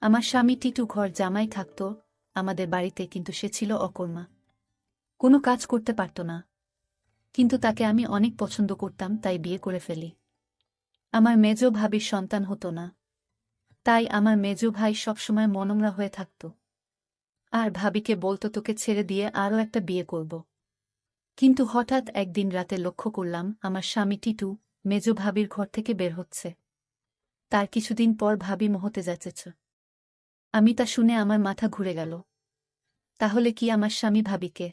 আমার স্বামী টিটু ঘর জামাই থাকত আমাদের বাড়িতে, কিন্তু সে ছিল অকর্মা। কোনো কাজ করতে পারত না। কিন্তু তাকে আমি অনেক পছন্দ করতাম, তাই বিয়ে করে ফেলি। আমার মেজ ভাবির সন্তান হতো না, তাই আমার মেজ ভাই সবসময় মনমরা হয়ে থাকত আর ভাবিকে বলতো তোকে ছেড়ে দিয়ে আরও একটা বিয়ে করব। কিন্তু হঠাৎ একদিন রাতে লক্ষ্য করলাম আমার স্বামী টিটু মেজ ভাবির ঘর থেকে বের হচ্ছে। তার কিছুদিন পর ভাবি মহতে যাচ্ছে। আমি তা শুনে আমার মাথা ঘুরে গেল। তাহলে কি আমার স্বামী ভাবিকে?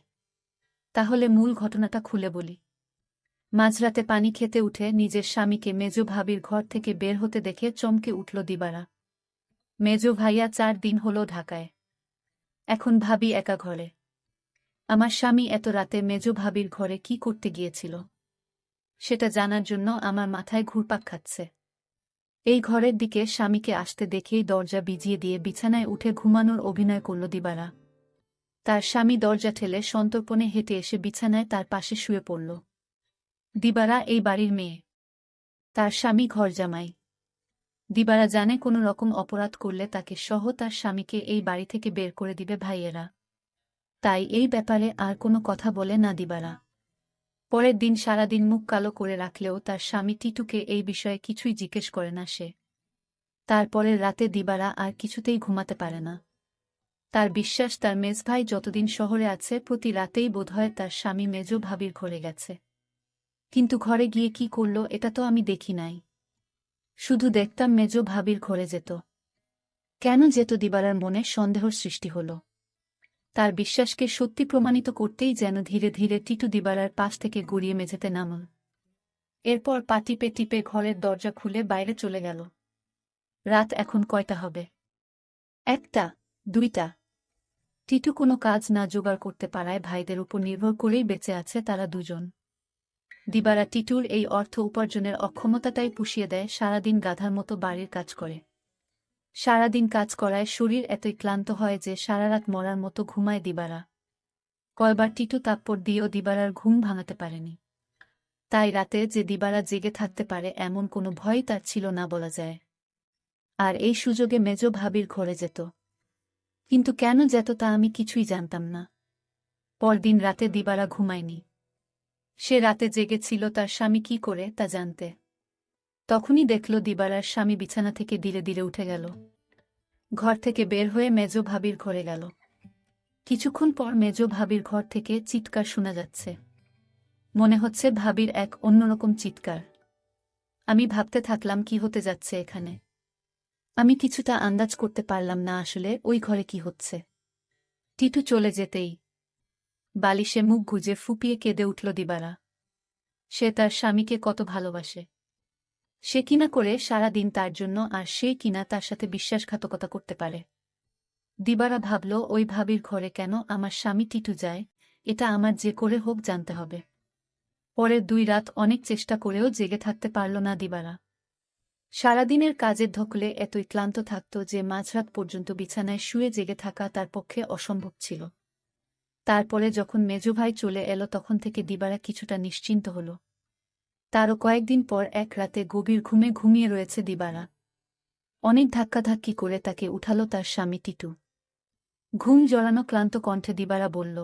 তাহলে মূল ঘটনাটা খুলে বলি। মাঝরাতে পানি খেতে উঠে নিজের স্বামীকে মেজ ভাবির ঘর থেকে বের হতে দেখে চমকে উঠল দিবারা। মেজ ভাইয়া 4 দিন হলো ঢাকায়। এখন ভাবি একা ঘরে। আমার স্বামী এত রাতে মেজ ভাবির ঘরে কি করতে গিয়েছিল সেটা জানার জন্য আমার মাথায় ঘুরপাক খাচ্ছে। এই ঘরের দিকে স্বামীকে আসতে দেখেই দরজা ভিজিয়ে দিয়ে বিছানায় উঠে ঘুমানোর অভিনয় করল দিবারা। তার স্বামী দরজা ঠেলে সন্তর্পণে হেঁটে এসে বিছানায় তার পাশে শুয়ে পড়ল। দিবারা এই বাড়ির মেয়ে, তার স্বামী ঘরজামাই। দিবারা জানে কোনো রকম অপরাধ করলে তাকে সহ তার স্বামীকে এই বাড়ি থেকে বের করে দিবে ভাইয়েরা। তাই এই ব্যাপারে আর কোনো কথা বলে না দিবারা। পরের দিন সারাদিন মুখ কালো করে রাখলেও তার স্বামী টিটুকে এই বিষয়ে কিছুই জিজ্ঞেস করে না সে। তারপরের রাতে দিবারা আর কিছুতেই ঘুমাতে পারে না। তার বিশ্বাস তার মেজভাই যতদিন শহরে আছে প্রতি রাতেই বোধহয় তার স্বামী মেজ ভাবির ঘরে গেছে। কিন্তু ঘরে গিয়ে কি করল এটা তো আমি দেখি নাই। শুধু দেখতাম মেজ ভাবির ঘরে যেত। কেন যেত দিবারার মনে সন্দেহর সৃষ্টি হল। তার বিশ্বাসকে সত্যি প্রমাণিত করতেই যেন ধীরে ধীরে টিটু দিবারার পাশ থেকে গড়িয়ে মেঝেতে নামল। এরপর পা টিপে টিপে ঘরের দরজা খুলে বাইরে চলে গেল। রাত এখন কয়টা হবে? 1টা, 2টা। টিটু কোনো কাজ না জোগাড় করতে পারায় ভাইদের উপর নির্ভর করেই বেঁচে আছে তারা দুজন। দিবারা টিটুর এই অর্থ উপার্জনের অক্ষমতাটাই পুষিয়ে দেয়, সারাদিন গাধার মতো বাড়ির কাজ করে। সারাদিন কাজ করায় শরীর এতই ক্লান্ত হয় যে সারারাত মরার মতো ঘুমায় দিবারা। কয়বার টিটু তাপ্পড় দিয়েও দিবারার ঘুম ভাঙাতে পারেনি। তাই রাতে যে দিবারা জেগে থাকতে পারে এমন কোনো ভয় তার ছিল না বলা যায়। আর এই সুযোগে মেজ ভাবির ঘরে যেত। কিন্তু কেন যেত তা আমি কিছুই জানতাম না। পরদিন রাতে দিবারা ঘুমায়নি। সে রাতে জেগেছিল তার স্বামী কি করে তা জানতে। তখনই দেখল দিবারার স্বামী বিছানা থেকে ধীরে ধীরে উঠে গেল। ঘর থেকে বের হয়ে মেজ ভাবির ঘরে গেল। কিছুক্ষণ পর মেজ ভাবির ঘর থেকে চিৎকার শোনা যাচ্ছে। মনে হচ্ছে ভাবির এক অন্যরকম চিৎকার। আমি ভাবতে থাকলাম কি হতে যাচ্ছে এখানে। আমি কিছুটা আন্দাজ করতে পারলাম না আসলে ওই ঘরে কি হচ্ছে। টিটু চলে যেতেই বালিশে মুখ গুজে ফুপিয়ে কেঁদে উঠল দিবারা। সে তার স্বামীকে কত ভালোবাসে। সে কিনা করে সারাদিন তার জন্য, আর সে কিনা তার সাথে বিশ্বাসঘাতকতা করতে পারে। দিবারা ভাবল ওই ভাবির ঘরে কেন আমার স্বামী টিটু যায়, এটা আমার যে করে হোক জানতে হবে। পরের 2 রাত অনেক চেষ্টা করেও জেগে থাকতে পারল না দিবারা। সারাদিনের কাজের ধকলে এতই ক্লান্ত থাকত যে মাঝরাত পর্যন্ত বিছানায় শুয়ে জেগে থাকা তার পক্ষে অসম্ভব ছিল। তারপরে যখন মেজভাই চলে এলো তখন থেকে দিবারা কিছুটা নিশ্চিন্ত হল। তারও কয়েকদিন পর এক রাতে গভীর ঘুমে ঘুমিয়ে রয়েছে দিবারা। অনেক ধাক্কাধাক্কি করে তাকে উঠালো তার স্বামী টিটু। ঘুম জড়ানো ক্লান্ত কণ্ঠে দিবারা বলল,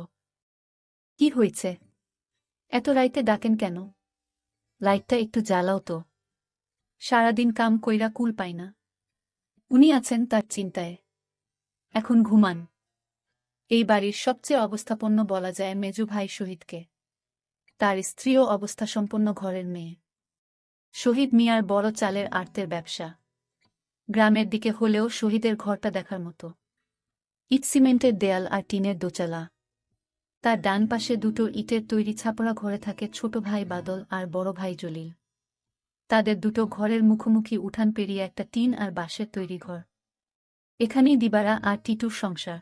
কি হয়েছে? এত রাইতে ডাকেন কেন? লাইটটা একটু জ্বালাও তো। সারাদিন কাম কইরা কুল পাই না। উনি আছেন তার চিন্তায়। এখন ঘুমান। এই বাড়ির সবচেয়ে অবস্থাপন্ন বলা যায় মেজু ভাই শহীদকে। তার স্ত্রীও অবস্থাসম্পন্ন ঘরের মেয়ে। শহীদ মিয়ার বড় চালের আড়তের ব্যবসা। গ্রামের দিকে হলেও শহীদের ঘরটা দেখার মতো। ইট সিমেন্টের দেয়াল আর টিনের দোচালা। তার ডান পাশে 2টো ইটের তৈরি ছাপড়া ঘরে থাকে ছোট ভাই বাদল আর বড় ভাই জলিল। তাদের 2টো ঘরের মুখোমুখি উঠান পেরিয়ে একটা টিন আর বাঁশের তৈরি ঘর। এখানেই দিবারা আর টিটুর সংসার।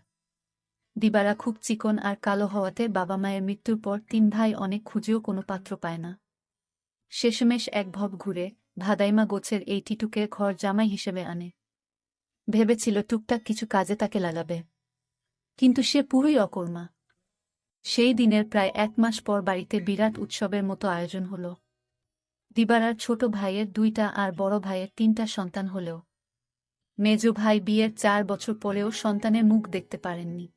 দিবারা খুব চিকন আর কালো হওয়াতে বাবা মায়ের মৃত্যুর পর 3 ভাই অনেক খুঁজেও কোনো পাত্র পায় না। শেষমেশ এক ভব ঘুরে ভাদাইমা গোছের এই টিটুকে ঘর জামাই হিসেবে আনে। ভেবেছিল টুকটাক কিছু কাজে তাকে লাগাবে। কিন্তু সে পুরোই অকর্মা। সেই দিনের প্রায় 1 মাস পর বাড়িতে বিরাট উৎসবের মতো আয়োজন হল। দিবারার ছোট ভাইয়ের 2টা আর বড় ভাইয়ের 3টা সন্তান হলেও মেজ ভাই বিয়ের 4 বছর পরেও সন্তানের মুখ দেখতে পারেননি।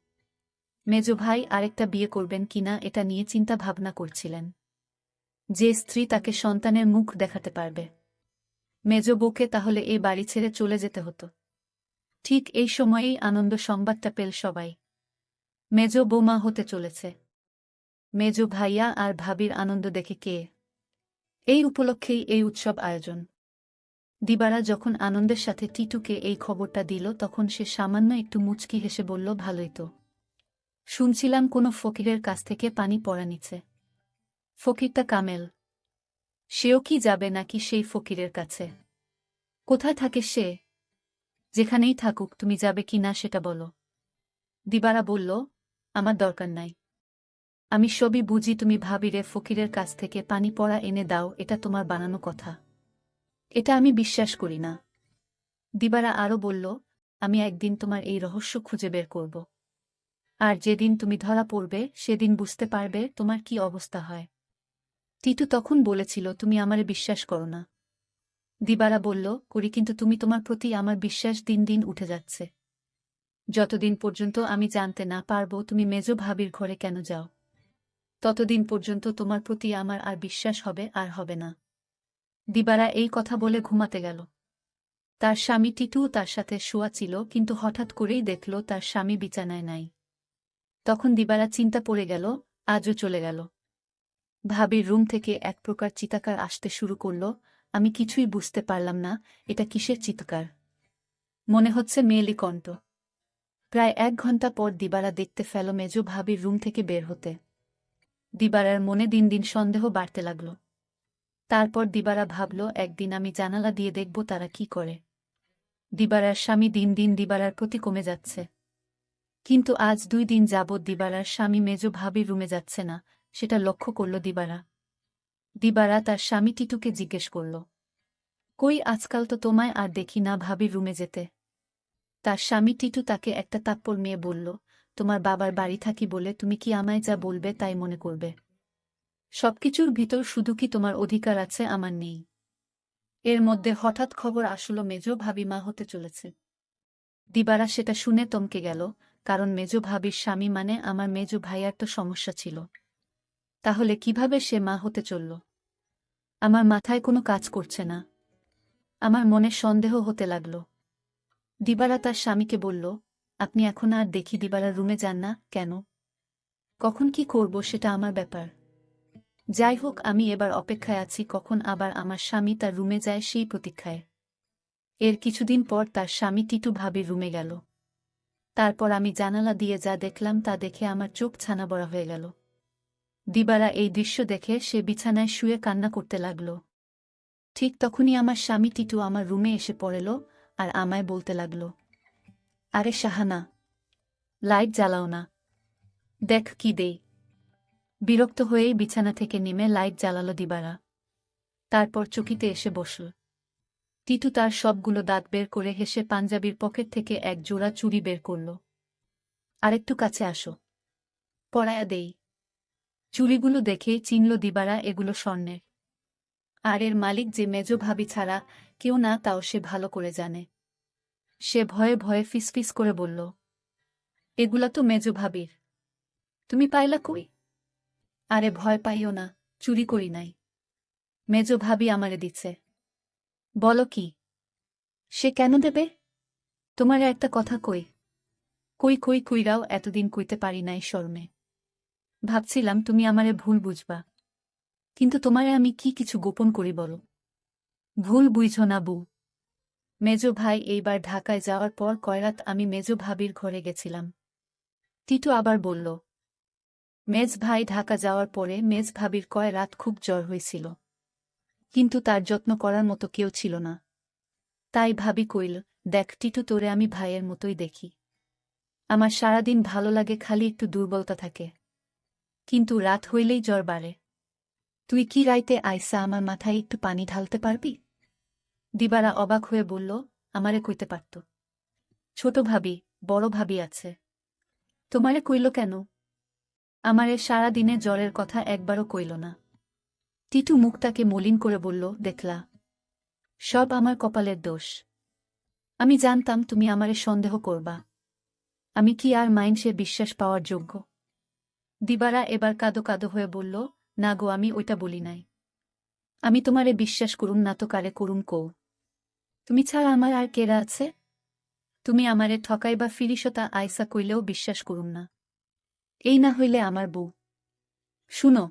মেজ ভাই আরেকটা বিয়ে করবেন কিনা এটা নিয়ে চিন্তা ভাবনা করছিলেন। যে স্ত্রী তাকে সন্তানের মুখ দেখাতে পারবে, মেজ বউকে তাহলে এই বাড়ি ছেড়ে চলে যেতে হতো। ঠিক এই সময়েই আনন্দ সংবাদটা পেল সবাই। মেজ বৌমা হতে চলেছে। মেজ ভাইয়া আর ভাবির আনন্দ দেখে কে। এই উপলক্ষেই এই উৎসব আয়োজন। দিবারা যখন আনন্দের সাথে টিটুকে এই খবরটা দিল তখন সে সামান্য একটু মুচকি হেসে বলল, ভালোই তো। শুনছিলাম কোনো ফকিরের কাছ থেকে পানি পড়া নিচ্ছে। ফকিরটা কামেল। সেও কি যাবে নাকি সেই ফকিরের কাছে? কোথায় থাকে সে? যেখানেই থাকুক, তুমি যাবে কি না সেটা বলো। দিবারা বলল, আমার দরকার নাই। আমি সবই বুঝি, তুমি ভাবিরে ফকিরের কাছ থেকে পানি পড়া এনে দাও, এটা তোমার বানানো কথা। এটা আমি বিশ্বাস করি না। দিবারা আরও বলল, আমি একদিন তোমার এই রহস্য খুঁজে বের করব। আর যেদিন তুমি ধরা পড়বে সেদিন বুঝতে পারবে তোমার কি অবস্থা হয়। টিটু তখন বলেছিল, তুমি আমারে বিশ্বাস করো না। দিবারা বলল, করি, কিন্তু তুমি তোমার প্রতি আমার বিশ্বাস দিন দিন উঠে যাচ্ছে। যতদিন পর্যন্ত আমি জানতে না পারব তুমি মেজ ভাবির ঘরে কেন যাও, ততদিন পর্যন্ত তোমার প্রতি আমার আর বিশ্বাস হবে আর হবে না। দিবারা এই কথা বলে ঘুমাতে গেল। তার স্বামী টিটুও তার সাথে শোয়া ছিল, কিন্তু হঠাৎ করেই দেখল তার স্বামী বিছানায় নাই। তখন দিবারা চিন্তা পড়ে গেল, আজও চলে গেল। ভাবির রুম থেকে এক প্রকার চিৎকার আসতে শুরু করল। আমি কিছুই বুঝতে পারলাম না, এটা কিসের চিৎকার। মনে হচ্ছে মেয়েলি কণ্ঠ। প্রায় 1 ঘণ্টা পর দিবারা দেখতে ফেল মেজ ভাবির রুম থেকে বের হতে। দিবারার মনে দিন দিন সন্দেহ বাড়তে লাগল। তারপর দিবারা ভাবল, একদিন আমি জানালা দিয়ে দেখব তারা কি করে। দিবারার স্বামী দিন দিন দিবারার প্রতি কমে যাচ্ছে। কিন্তু আজ 2 দিন যাবৎ দিবারার স্বামী মেজ ভাবির রুমে যাচ্ছে না, সেটা লক্ষ্য করল দিবারা। দিবারা তার স্বামী টিটুকে জিজ্ঞেস করল, কই, আজকাল তো তোমায় আর দেখি না ভাবির রুমে যেতে। তার স্বামী টিটু তাকে একটা তাপ্পড় মেয়ে বলল, তোমার বাবার বাড়ি থাকি বলে তুমি কি আমায় যা বলবে তাই মনে করবে? সবকিছুর ভিতর শুধু কি তোমার অধিকার আছে, আমার নেই? এর মধ্যে হঠাৎ খবর আসলো মেজ ভাবি মা হতে চলেছে। দিবারা সেটা শুনে থমকে গেল, কারণ মেজ ভাবির স্বামী মানে আমার মেজ ভাইয়ার তো সমস্যা ছিল। তাহলে কিভাবে সে মা হতে চলল? আমার মাথায় কোনো কাজ করছে না। আমার মনে সন্দেহ হতে লাগল। দিবারা তার স্বামীকে বলল, আপনি এখন আর দেখি দিবারার রুমে যান না কেন? কখন কি করব সেটা আমার ব্যাপার। যাই হোক, আমি এবার অপেক্ষায় আছি কখন আবার আমার স্বামী তার রুমে যায় সেই প্রতীক্ষায়। এর কিছুদিন পর তার স্বামী টিটু ভাবির রুমে গেল। তারপর আমি জানালা দিয়ে যা দেখলাম তা দেখে আমার চোখ ছানা বড়া হয়ে গেল। দিবারা এই দৃশ্য দেখে সে বিছানায় শুয়ে কান্না করতে লাগল। ঠিক তখনই আমার স্বামী টিটু আমার রুমে এসে পড়ল আর আমায় বলতে লাগল, আরে শাহানা, লাইট জ্বালাও না, দেখ কি দেই। বিরক্ত হয়েই বিছানা থেকে নেমে লাইট জ্বালালো দিবারা। তারপর চকিতে এসে বসল। টিটু তার সবগুলো দাঁত বের করে হেসে পাঞ্জাবির পকেট থেকে এক জোড়া চুড়ি বের করল। আরেকটু কাছে আসো, পরায়া দেই। চুড়িগুলো দেখে চিনল দিবারা এগুলো স্বর্ণের। আর এর মালিক যে মেজ ভাবি ছাড়া কেউ না, তাও সে ভালো করে জানে। সে ভয়ে ভয়ে ফিসফিস করে বলল, এগুলা তো মেজ ভাবির। তুমি পাইলা কই? আরে ভয় পাইও না, চুরি করি নাই। মেজ ভাবি আমারে দিচ্ছে। বলো কি? সে কেন দেবে? তোমারে একটা কথা কই। কই কই কইরাও এতদিন কইতে পারি নাই শর্মে। ভাবছিলাম তুমি আমারে ভুল বুঝবা, কিন্তু তোমারে আমি কি কিছু গোপন করি বলো। ভুল বুঝো না বউ। মেজ ভাই এইবার ঢাকায় যাওয়ার পর কয়রাত আমি মেজ ভাবির ঘরে গেছিলাম। টিটু আবার বলল, মেজ ভাই ঢাকা যাওয়ার পরে মেজ ভাবির কয় রাত খুব জ্বর হয়েছিল, কিন্তু তার যত্ন করার মতো কেউ ছিল না। তাই ভাবি কইল, দেখ টিটু, তোরে আমি ভাইয়ের মতোই দেখি। আমার সারাদিন ভালো লাগে, খালি একটু দুর্বলতা থাকে, কিন্তু রাত হইলেই জ্বর বাড়ে। তুই কি রাইতে আইসা আমার মাথায় একটু পানি ঢালতে পারবি? দিবারা অবাক হয়ে বলল, আমারে কইতে পারত। ছোট ভাবি, বড় ভাবি আছে, তোমারে কইল কেন? আমারে সারা দিনে জ্বরের কথা একবারও কইল না। টিটু মুখটাকে মলিন করে বলল, দেখলা, সব আমার কপালের দোষ। আমি জানতাম তুমি আমারে সন্দেহ করবা। আমি কি আর মাইনষে বিশ্বাস পাওয়ার যোগ্য? দিবারা এবার কাঁদো কাঁদো হয়ে বলল, না গো, আমি ওইটা বলি নাই। আমি তোমারে বিশ্বাস করুম না তো কারে করুম কও? তুমি ছাড়া আমার আর কেরা আছে? তুমি আমারে ঠকাইবা ফিরিসতা আইসা কইলেও বিশ্বাস করুম না। এই না হইলে আমার বউ। শুনো,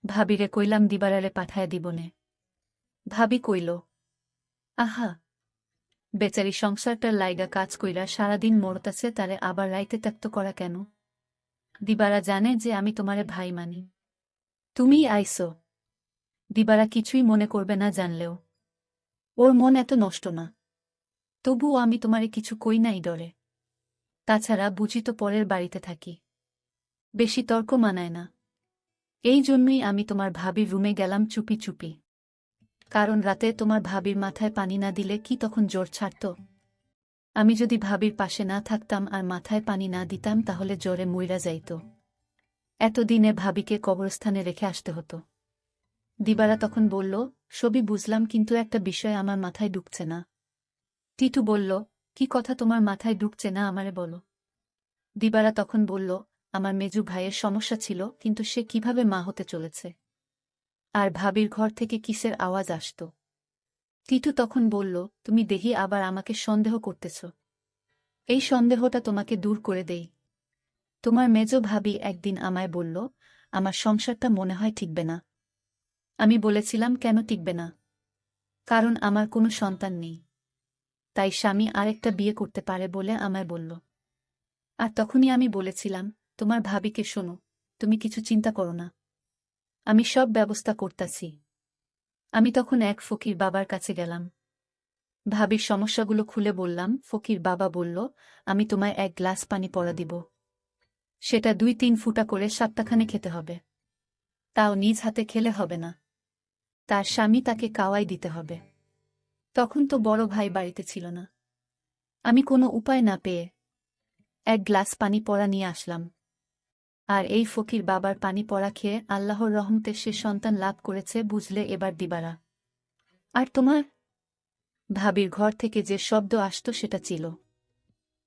ভাবিরে কইলাম দিবারারে পাঠায় দিবনে। ভাবি কইল, আহা, বেচারি সংসারটার লাইগা কাজ কইরা সারাদিন মরতাছে, তারে আবার রাইতে ত্যাক্ত করা কেন? দিবারা জানে যে আমি তোমারে ভাই মানি। তুমিই আইসো। দিবারা কিছুই মনে করবে না জানলেও। ওর মন এত নষ্ট না। তবুও আমি তোমারে কিছু কই নাই ডরে। তাছাড়া বুঝি তো পরের বাড়িতে থাকি। বেশি তর্ক মানায় না। এই জন্যই আমি তোমার ভাবির রুমে গেলাম চুপি চুপি। কারণ রাতে তোমার ভাবির মাথায় পানি না দিলে কি তখন জ্বর ছাড়ত? আমি যদি ভাবির পাশে না থাকতাম আর মাথায় পানি না দিতাম তাহলে জ্বরে মইরা যাইত। এতদিনে ভাবিকে কবরস্থানে রেখে আসতে হতো। দিবারা তখন বলল, সবই বুঝলাম, কিন্তু একটা বিষয় আমার মাথায় ঢুকছে না। টিটু বলল, কি কথা তোমার মাথায় ঢুকছে না আমারে বলো। দিবারা তখন বলল, আমার মেজু ভাইয়ের সমস্যা ছিল, কিন্তু সে কিভাবে মা হতে চলেছে। আর ভাবির ঘর থেকে কিসের আওয়াজ আসত। টিটু তখন বলল, তুমি দেখি আবার আমাকে সন্দেহ করতেছ। এই সন্দেহটা তোমাকে দূর করে দেই। তোমার মেজো ভাবি একদিন আমায় বলল, আমার সংসারটা মনে হয় টিকবে না। আমি বলেছিলাম, কেন টিকবে না? কারণ আমার কোনো সন্তান নেই। তাই স্বামী আরেকটা বিয়ে করতে পারে বলে আমায় বলল। আর তখনই আমি বলেছিলাম, তোমার ভাবিকে শোনো, তুমি কিছু চিন্তা করো না, আমি সব ব্যবস্থা করতাছি। আমি তখন এক ফকির বাবার কাছে গেলাম। ভাবির সমস্যাগুলো খুলে বললাম। ফকির বাবা বলল, আমি তোমায় এক গ্লাস পানি পড়া দিব। সেটা 2-3 ফুটা করে সপ্তাহখানে খেতে হবে। তাও নিজ হাতে খেলে হবে না, তার স্বামী তাকে কাওয়াই দিতে হবে। তখন তো বড় ভাই বাড়িতে ছিল না। আমি কোনো উপায় না পেয়ে এক গ্লাস পানি পড়া নিয়ে আসলাম। আর এই ফকির বাবার পানি পড়া খেয়ে আল্লাহর রহমতে সে সন্তান লাভ করেছে, বুঝলে এবার দিবারা। আর তোমার ভাবির ঘর থেকে যে শব্দ আসত সেটা ছিল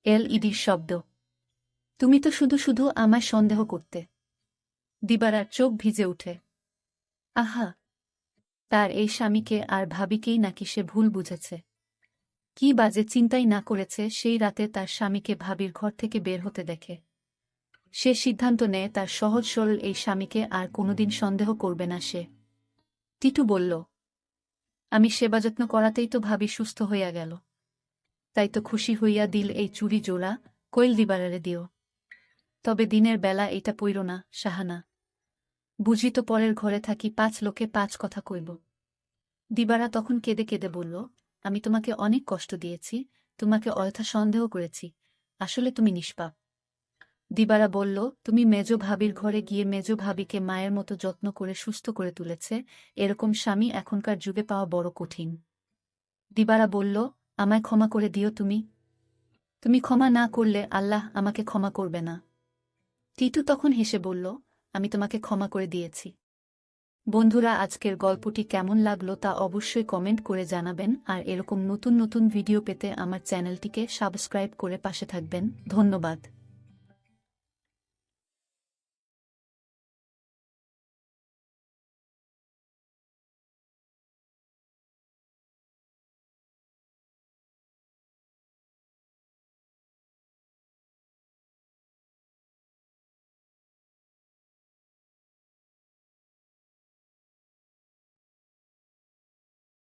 এলইডির শব্দ। তুমি তো শুধু শুধু আমায় সন্দেহ করতে। দিবারার চোখ ভিজে উঠে। আহা, তার এই স্বামীকে আর ভাবিকেই নাকি সে ভুল বুঝেছে। কি বাজে চিন্তাই না করেছে সেই রাতে তার স্বামীকে ভাবির ঘর থেকে বের হতে দেখে। সে সিদ্ধান্ত নেয় তার সহজ সরল এই স্বামীকে আর কোনোদিন সন্দেহ করবে না সে। টিটু বলল, আমি সেবাযত্ন করাতেই তো ভাবি সুস্থ হইয়া গেল। তাই তো খুশি হইয়া দিল এই চুরি জোড়া, কইল দিবারারে দিও। তবে দিনের বেলা এটা পইর না, সাহানা। বুঝি তো পরের ঘরে থাকি, 5 লোকে 5 কথা কইব। দিবারা তখন কেঁদে কেঁদে বলল, আমি তোমাকে অনেক কষ্ট দিয়েছি, তোমাকে অযথা সন্দেহ করেছি, আসলে তুমি নিষ্পাপ। দিবারা বলল, তুমি মেজো ভাবির ঘরে গিয়ে মেজো ভাবিকে মায়ের মতো যত্ন করে সুস্থ করে তুলেছে, এরকম স্বামী এখনকার যুগে পাওয়া বড় কঠিন। দিবারা বলল, আমায় ক্ষমা করে দিও তুমি। তুমি ক্ষমা না করলে আল্লাহ আমাকে ক্ষমা করবে না। টিটু তখন হেসে বলল, আমি তোমাকে ক্ষমা করে দিয়েছি। বন্ধুরা, আজকের গল্পটি কেমন লাগলো তা অবশ্যই কমেন্ট করে জানাবেন, আর এরকম নতুন নতুন ভিডিও পেতে আমার চ্যানেলটিকে সাবস্ক্রাইব করে পাশে থাকবেন। ধন্যবাদ।